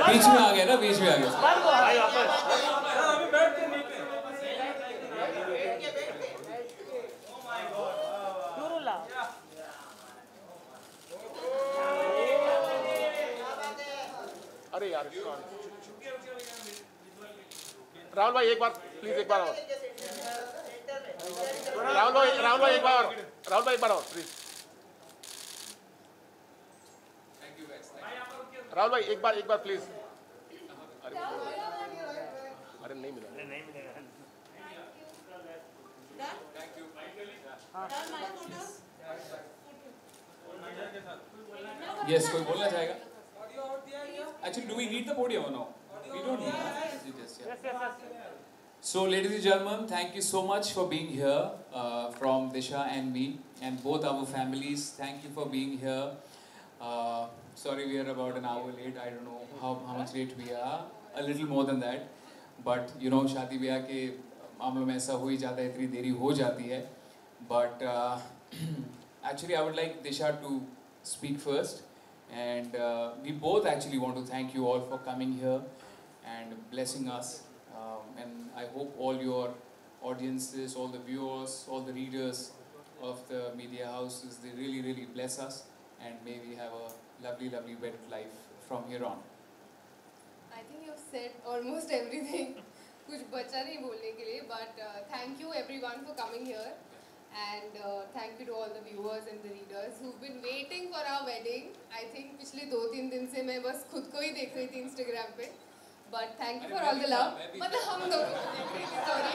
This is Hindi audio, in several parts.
बीच में आ गया ना, बीच में आ गया। अरे यार राहुल भाई एक बार प्लीज, एक बार और राहुल भाई एक बार और प्लीज। राहुल भाई एक बार प्लीज। अरे नहीं मिला। यस, कोई बोलना चाहेगा? Actually, do we need the podium or no? We don't need it. Yes. So, ladies and gentlemen, thank you so much for being here from Disha and me and both our families. Thank you for being here. Sorry, we are about an hour late. I don't know how much late we are. A little more than that. But you know, शादी ब्याह के मामलों में ऐसा हो ही जाता है, इतनी देरी हो जाती है. But actually, I would like Disha to speak first. And we both actually want to thank you all for coming here and blessing us. And I hope all your audiences, all the viewers, all the readers of the media houses, they really, really bless us. And may we have a lovely, lovely wedded life from here on. I think you've said almost everything. कुछ बचा नहीं बोलने के लिए, but thank you everyone for coming here. And thank you to all the viewers and the readers who've been waiting for our wedding. I think पिछले 2-3 दिन से मैं बस खुद को ही देख रही थी Instagram पे. But thank you for all the love. मतलब हम दोनों को देख रही थी, sorry.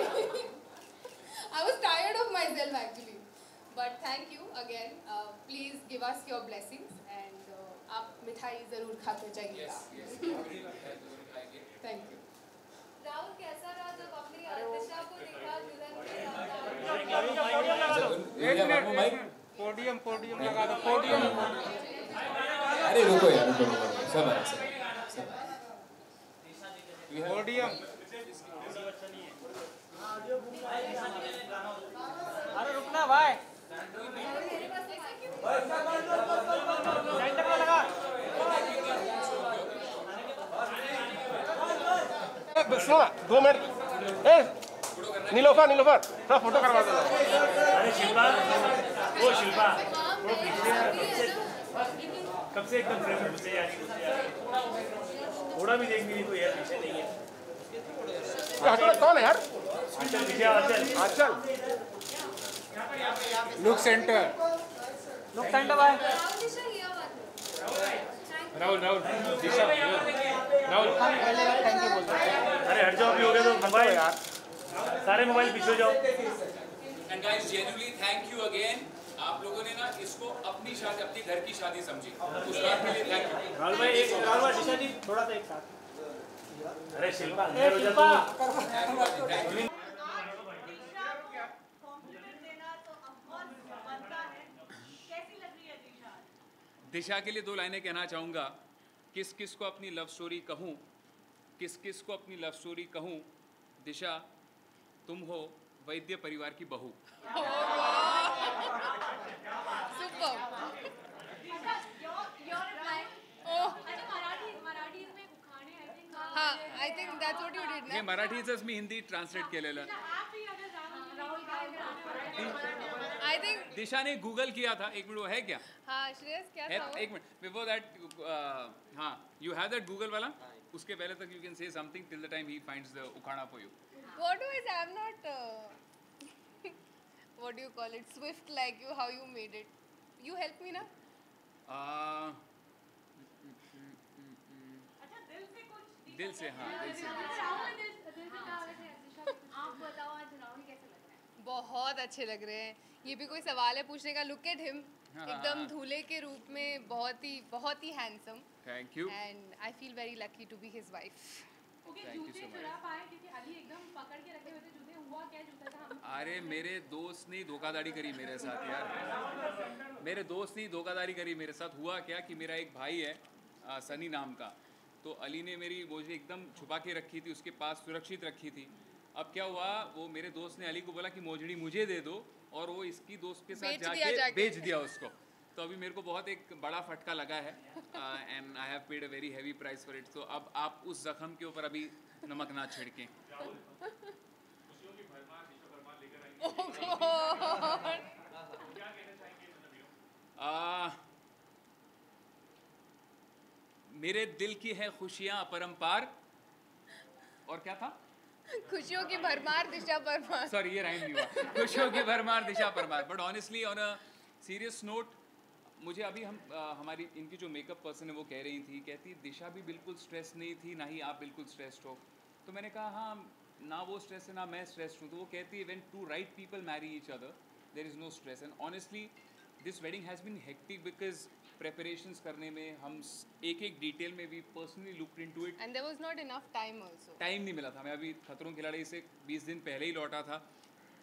I was tired of myself actually. But thank you again. Please give us your blessings and आप मिठाई ज़रूर खाते जाइएगा. Thank you. राहुल कैसा रहा जब अपनी दिशा को देखा दुल्हन के पोडियम लगा दो, पोडियम। अरे रुको यार, रुको सब है पोडियम। अरे रुकना भाई, सेंटर में लगा। सुनो 2 मिनट। नीलोफर थोड़ा फोटो करवा दो। अरे शिल्पा, वो शिल्पा वो कब से एकदम फ्रेश मुझसे यार, थोड़ा भी देख नहीं तो यार पीछे नहीं है। कौन है यार? अंचल पीछे, अंचल लुक सेंटर भाई। राहुल दिशा, राहुल थैंक यू बोल दो। अरे हट जाओ, भी हो गया तो मोबाइल यार, सारे मोबाइल पीछे जाओ। And guys, genuinely thank you again. आप लोगों ने ना इसको अपनी शादी, अपनी घर की शादी समझी, उस बात के लिए थैंक यू। राहुल भाई दिशा जी थोड़ा सा एक साथ। अरे शिल्पा अंदर हो जा तू। दिशा के लिए 2 लाइनें कहना चाहूँगा। किस किस को अपनी लव स्टोरी कहूँ, किस किस को अपनी लव स्टोरी कहूँ। दिशा, तुम हो वैद्य परिवार की बहू। हाँ, I think that's what you did ना? हे मराठीचंच मी हिंदी ट्रान्सलेट केलेलं। I think दिशा ने गूगल किया था, एक मिनट वो है क्या? हाँ श्रेयस क्या था वो? एक मिनट, बिफोर दैट हाँ, यू हैव दैट गूगल वाला? उसके पहले तक you can say something till the time he finds the उखाड़ा for you. What do I say? I'm not what do you call it? Swift like you, how you made it. You help me ना? दिल से हाँ, दिल से। आप बताओ आज राहुल कैसे लग रहा है? बहुत अच्छे लग रहे हैं। ये भी कोई सवाल है पूछने का? Look at him. एकदम धूले के रूप में बहुत ही handsome. Thank you. And I feel very lucky to be his wife. जूते चुरा पाए क्योंकि अली एकदम पकड़ के रखे हुए थे जूते। हुआ क्या जूता था? अरे मेरे दोस्त ने धोखाधड़ी करी मेरे साथ यार, मेरे दोस्त ने धोखाधड़ी करी मेरे साथ। हुआ क्या कि मेरा एक भाई है सनी नाम का, तो अली ने मेरी मोजड़ी एकदम छुपा के रखी थी, उसके पास सुरक्षित रखी थी। अब क्या हुआ, वो मेरे दोस्त ने अली को बोला कि मोजड़ी मुझे दे दो, और वो इसकी दोस्त के साथ जाके बेच दिया उसको। तो अभी मेरे को बहुत एक बड़ा फटका लगा है, and I have paid a very heavy price for it. तो अब आप उस जख्म के ऊपर अभी नमक ना छिड़कें। मेरे दिल की है खुशियाँ अपरंपार, और क्या था? खुशियों की भरमार दिशा परमार। सॉरी, ये राइम नहीं हुआ। खुशियों की भरमार Disha Parmar. But honestly on a serious note, मुझे अभी हमारी इनकी जो मेकअप पर्सन है वो कह रही थी, कहती दिशा भी बिल्कुल स्ट्रेस नहीं थी, ना ही आप बिल्कुल स्ट्रेस्ड हो। तो मैंने कहा हाँ, ना वो स्ट्रेस है ना मैं स्ट्रेस्ड हूँ। तो वो कहती है when two right people marry each other there is no stress. And honestly this wedding has been hectic because preparations करने में हम एक एक डिटेल में भी personally looked into it, and there was not enough time also. Time नहीं मिला था। मैं अभी खतरों के खिलाड़ी से 20 दिन पहले ही लौटा था।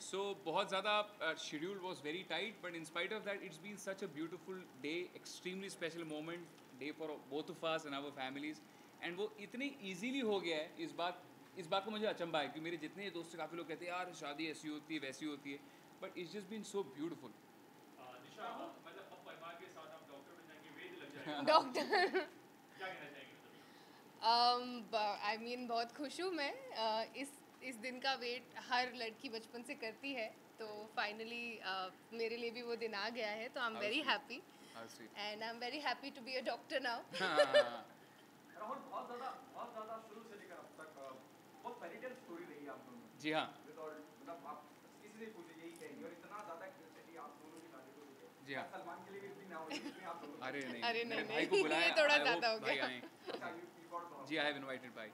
सो बहुत ज़्यादा schedule was very tight, but in spite of that it's been such a beautiful day, extremely special moment day for both of us and our families. And वो इतनी ईजीली हो गया है, इस बात को मुझे अचंभा है कि मेरे जितने दोस्त काफ़ी लोग कहते हैं यार शादी ऐसी होती है वैसी होती है, but it's just been so beautiful. Doctor I mean बहुत खुश हूँ मैं। इस दिन का वेट हर लड़की बचपन से करती है, तो फाइनली मेरे लिए भी वो दिन आ गया है। तो I am very happy and I am very happy to be a doctor now. Rahul, बहुत ज़्यादा शुरू से लेकर अब तक बहुत फेरी टेल स्टोरी रही है आप दोनों। जी हाँ, मतलब आप किसी से पूछे यही कहेंगे, और इतना ज़्यादा क्यूरियोसिटी आप दोनों की शादी को लेकर। जी हाँ। सलमान के लिए भी इतनी ना होनी चाहिए आप दोनों। अरे नहीं, अरे मेरे नहीं, भाई को नहीं, बुलाया, ये थोड़ा I hope ज़्यादा हो भाई गया। आएं। अच्छा, you got the- जी, आई हैव इनवाइटेड भाई।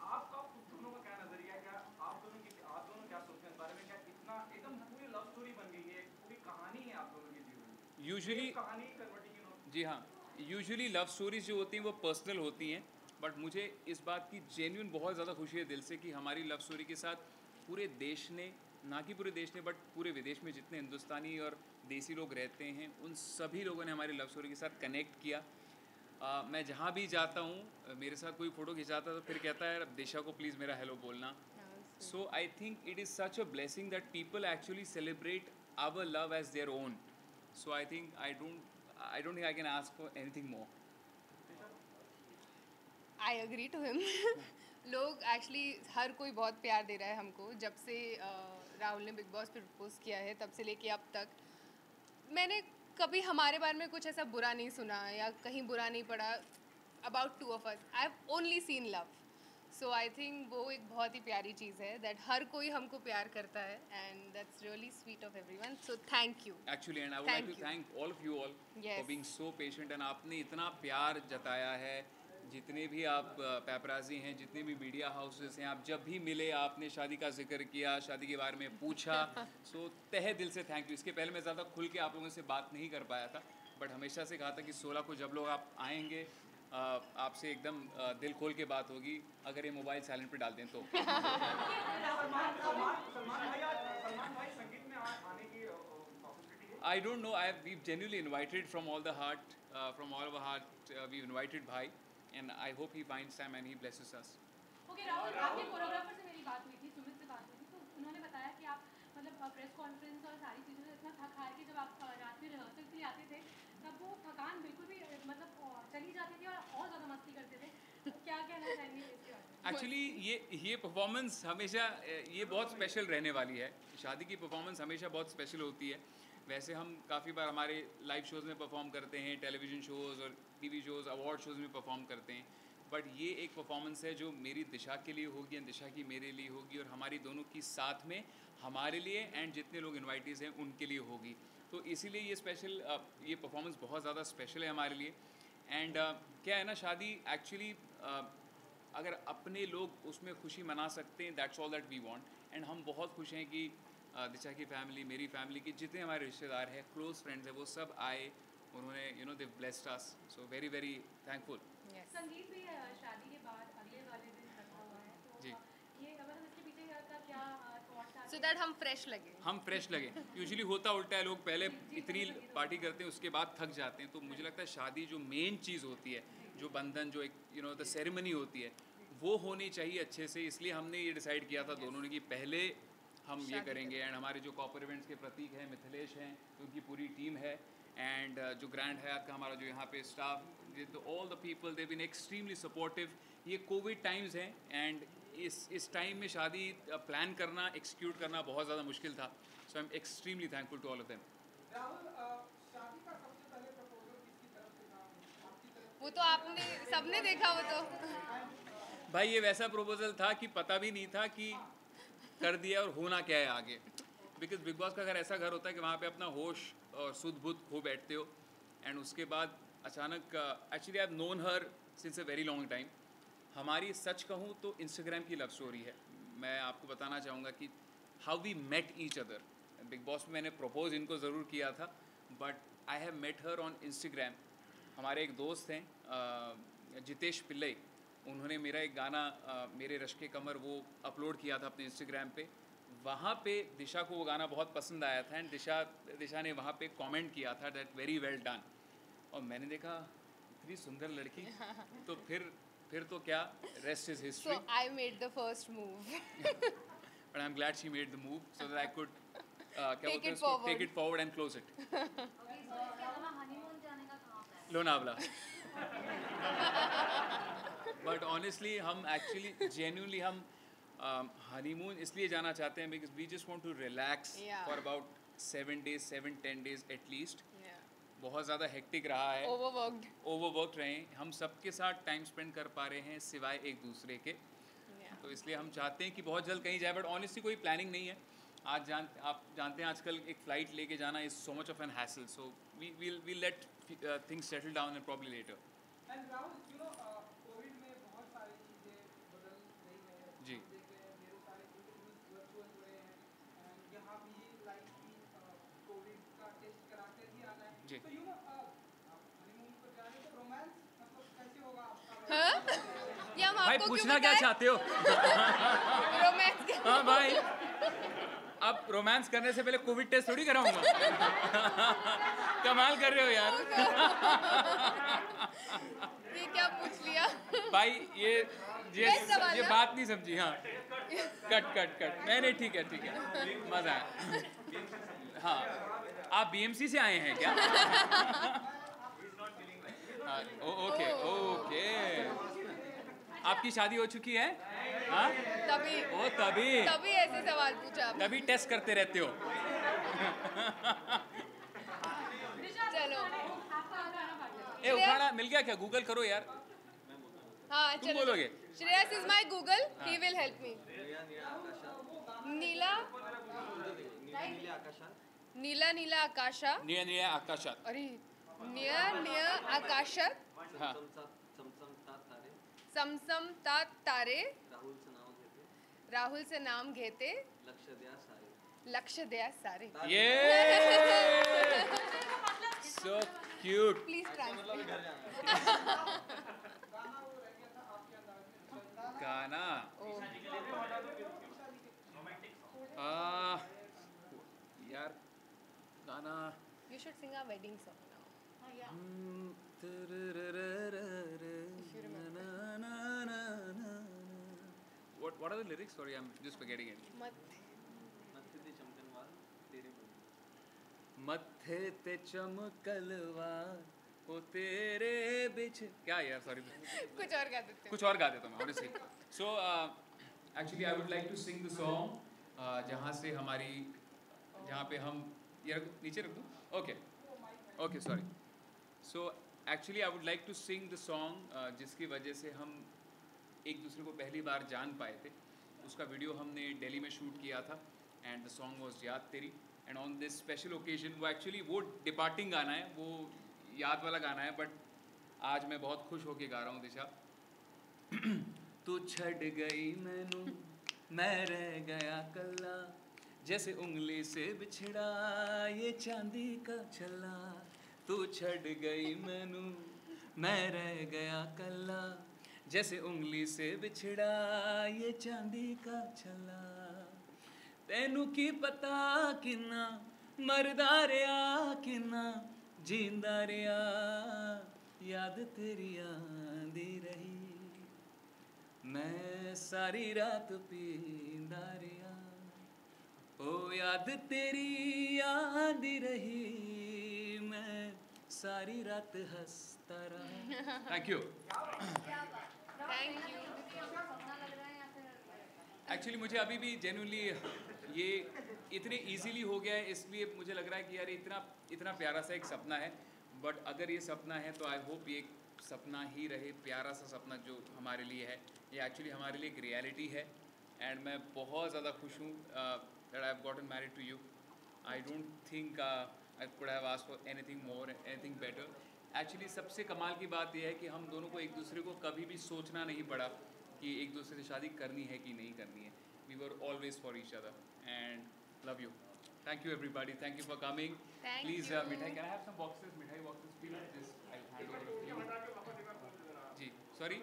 आपका दोनों का क्या नजरिया है? क्या आप दोनों क्या सोचते हैं इस बारे में? क्या इतना एकदम पूरी लव स्टोरी बन गई है, पूरी कहानी है आप दोनों के जीवन में? यूजुअली कहानी कन्वर्टिंग इन। जी हाँ, यूजुअली लव स्टोरीज जो होती हैं वो पर्सनल होती हैं, बट मुझे इस बात की जेन्युइन बहुत ज़्यादा खुशी है दिल से कि हमारी लव स्टोरी के साथ पूरे देश ने, ना कि पूरे देश ने बट पूरे विदेश में जितने हिंदुस्तानी और देसी लोग रहते हैं उन सभी लोगों ने हमारी लव स्टोरी के साथ कनेक्ट किया। मैं जहाँ भी जाता हूँ, मेरे साथ कोई फ़ोटो खिंचाता है तो फिर कहता है दिशा को प्लीज़ मेरा हेलो बोलना। So I think it is such a blessing that people actually celebrate our love as their own. So I think I don't think I can ask for anything more. I agree to him. लोग एक्चुअली हर कोई बहुत प्यार दे रहा है हमको। जब से राहुल ने बिग बॉस पे प्रपोज किया है तब से लेके अब तक मैंने कभी हमारे बारे में कुछ ऐसा बुरा नहीं सुना या कहीं बुरा नहीं पड़ा about two of us. I have only seen love. So I think वो एक बहुत ही प्यारी चीज़ है दैट हर कोई हमको प्यार करता है, and that's really sweet of everyone. So thank you actually, and I would like to thank all of you all for being so patient. And आपने इतना प्यार जताया है, जितने भी आप पैपराजी हैं, जितने भी मीडिया हाउसेस हैं, आप जब भी मिले आपने शादी का जिक्र किया, शादी के बारे में पूछा। सो तहे दिल से थैंक यू। इसके पहले मैं ज़्यादा खुल के आप लोगों से बात नहीं कर पाया था, बट हमेशा से कहा था कि 16 को जब लोग आप आएंगे आपसे एकदम दिल खोल के बात होगी, अगर ये मोबाइल साइलेंट पे डाल दें तो। सलमान भाई संगीत में आने की पॉसिबिलिटी है? I don't know. We've genuinely invited from all the heart, from all of our heart. We've invited Bhai, and I hope he finds time and he blesses us. Okay Rahul, आपके कोरियोग्राफर से मेरी बात हुई थी, सुमित से बात हुई थी, तो उन्होंने बताया कि आप मतलब प्रेस कॉन्फ्रेंस और सारी चीज़ों से इतना थक हार के जब आप रात में रिहर्सल के लिए आते थे तब वो थकान बिल्कुल भी मतलब चली जाती थी और ज़्यादा मस्ती करते थे। तो क्या कहना चाहेंगे इसके बारे में? एक्चुअली ये परफॉर्मेंस हमेशा ये बहुत स्पेशल रहने वाली है। शादी की परफॉर्मेंस हमेशा बहुत स्पेशल होती है। वैसे हम काफ़ी बार हमारे लाइव शोज़ में परफॉर्म करते हैं, टेलीविज़न शोज़ और टीवी शोज़, अवार्ड शोज़ में परफॉर्म करते हैं, बट ये एक परफॉर्मेंस है जो मेरी दिशा के लिए होगी एंड दिशा की मेरे लिए होगी, और हमारी दोनों की साथ में हमारे लिए एंड जितने लोग इन्वाइटीज़ हैं उनके लिए होगी। तो इसीलिए ये स्पेशल ये परफॉर्मेंस बहुत ज़्यादा स्पेशल है हमारे लिए। एंड क्या है ना, शादी एक्चुअली अगर अपने लोग उसमें खुशी मना सकते हैं, that's all that we want. And हम बहुत खुश हैं कि दिशा की फैमिली, मेरी फैमिली के जितने हमारे रिश्तेदार हैं, क्लोज फ्रेंड्स हैं, वो सब आए, उन्होंने they blessed us. So very very thankful. Sangeet भी शादी के बाद अगले वाले दिन रखा हुआ है, तो जी। ये मतलब इसके पीछे का क्या थॉट्स आते सो दैट हम फ्रेश लगे। हम फ्रेश लगे। यूजुअली होता उल्टा है, लोग पहले इतनी पार्टी करते हैं उसके बाद थक जाते हैं। तो मुझे लगता है शादी जो मेन चीज़ होती है जो बंधन, जो एक द सेरेमनी होती है, वो होनी चाहिए अच्छे से। इसलिए हमने ये डिसाइड किया था दोनों ने कि पहले हम ये करेंगे। एंड हमारे जो कॉपर इवेंट्स के प्रतीक हैं, मिथिलेश हैं, उनकी पूरी टीम है, एंड जो ग्रैंड हयात का हमारा जो यहाँ पे staff, all the people they been extremely supportive. ये कोविड टाइम्स हैं एंड इस टाइम में शादी प्लान करना, एक्सिक्यूट करना बहुत ज़्यादा मुश्किल था। So I am extremely thankful to all of them. वो तो आपने सबने देखा, वो तो भाई ये वैसा प्रपोजल था कि पता भी नहीं था कि कर दिया और होना क्या है आगे। बिकॉज बिग बॉस का घर ऐसा घर होता है कि वहाँ पे अपना होश और सुध बुध खो बैठते हो, एंड उसके बाद अचानक actually I have known her since a very long time. हमारी सच कहूँ तो इंस्टाग्राम की लव स्टोरी है। मैं आपको बताना चाहूँगा कि how we met each other. Bigg Boss में मैंने प्रपोज इनको ज़रूर किया था, but I have met her on Instagram. हमारे एक दोस्त हैं जितेश पिल्लई, उन्होंने मेरा एक गाना मेरे रश के कमर वो अपलोड किया था अपने इंस्टाग्राम पे। वहाँ पे दिशा को वो गाना बहुत पसंद आया था, एंड दिशा ने वहाँ पे कमेंट किया था दैट वेरी वेल डन। और मैंने देखा इतनी सुंदर लड़की, तो फिर तो क्या, rest is history. So I made the first move. But I'm glad she made the move so that I could Take it forward. take it forward and close it. Honeymoon जाने का कहाँ है? लोनावला। बट ऑनेस्टली हम एक्चुअली जेन्युइनली हम हनीमून इसलिए जाना चाहते हैं because we just want to relax for about 7-10 days at least. बहुत ज़्यादा हेक्टिक रहा है, ओवरवर्कड रहे हैं, हम सबके साथ टाइम स्पेंड कर पा रहे हैं सिवाय एक दूसरे के। तो इसलिए हम चाहते हैं कि बहुत जल्द कहीं जाए, बट ऑनेस्टली कोई प्लानिंग नहीं है। आप जानते हैं आजकल एक फ़्लाइट लेके जाना is so much of an hassle. So we let things settle down and probably later. And Rahul, covid में बहुत सारी चीज़ें बदल रही है जी। मेरे सारे इंटरव्यूज वर्चुअल हो रहे हैं, एंड यहाँ भी लाइव भी कोविड का टेस्ट कराते ही आना है। जी। तो हनीमून पर जा रहे तो रोमांस मतलब कैसे होगा आपका? या हम भाई आपको पूछना क्या चाहते हो? रोमांस? हाँ भाई, अब रोमांस करने से पहले कोविड टेस्ट थोड़ी कराऊंगा। कमाल कर रहे हो यार। ये क्या पूछ लिया भाई Best सवाल ये ना? बात नहीं समझी। हाँ, कट नहीं ठीक है, मजा आया। हाँ, आप बीएमसी से आए हैं क्या? हाँ, ओके। आपकी शादी हो चुकी है? हाँ, तभी ऐसे सवाल पूछा आपने। तभी टेस्ट करते रहते हो। चलो, ए उखाड़ा मिल गया क्या? गूगल करो यार। हाँ तुम चलो। बोलोगे? Shreyas is my Google, he will help me. नीला आकाशा। नीला आकाशात। अरे नीला आकाशात। हाँ, समसम तात तारे। राहुल से नाम घेते। लक्ष्य द्या सारे। ये सो क्यूट। Please translate. गाना यार, गाना You should sing our wedding song now. What are the lyrics? Sorry, I'm just forgetting it. मत्थे ते चमकलवार ओ तेरे बिछ, क्या यार, सॉरी कुछ और गा देते कुछ और गा देता हूँ honestly. So actually I would like to sing the song जहाँ पे हम ये नीचे रख दूँ? Okay, sorry. So actually I would like to sing the song जिसकी वजह से हम एक दूसरे को पहली बार जान पाए थे। उसका वीडियो हमने दिल्ली में शूट किया था, एंड द सॉन्ग वाज याद तेरी। And on this special occasion, वो डिपार्टिंग गाना है, वो याद वाला गाना है, बट आज मैं बहुत खुश होके गा रहा हूँ दिशा। तू छड़ गई मैनू मैं रह गया कल्ला, जैसे उंगली से बिछड़ा ये चांदी का छल्ला। तू छड़ गई मैनू मैं रह गया कल्ला, जैसे उंगली से बिछड़ा ये चांदी का छल्ला। तैनू की पता किन्ना मरदा रहा किन्ना जींदा रहा, याद तेरी आंदी रही, मैं सारी रात पींदा रिया, ओ याद तेरी आंदी रही, मैं सारी रात हंसता रहा। Thank you. Thank you. Actually मुझे अभी भी जेन्युइनली ये इतने इजीली हो गया है, इसलिए मुझे लग रहा है कि यार इतना प्यारा सा एक सपना है, बट अगर ये सपना है तो आई होप ये सपना ही रहे, प्यारा सा सपना जो हमारे लिए है, ये एक्चुअली हमारे लिए एक रियलिटी है। एंड मैं बहुत ज़्यादा खुश हूँ that I have gotten married to you. I don't think I could have asked for anything more, anything better. Actually सबसे कमाल की बात यह है कि हम दोनों को एक दूसरे को कभी भी सोचना नहीं पड़ा कि एक दूसरे से शादी करनी है कि नहीं करनी है। We were always for each other and love you. Thank you everybody, thank you for coming. Please मिठाई, can I have some boxes, मिठाई boxes please, this I hand over जी। सॉरी,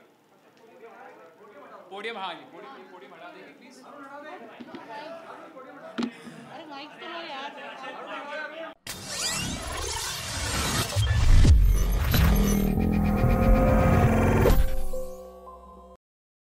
पोडियम, हाँ जी, पोडियम हटा देंगे प्लीज़।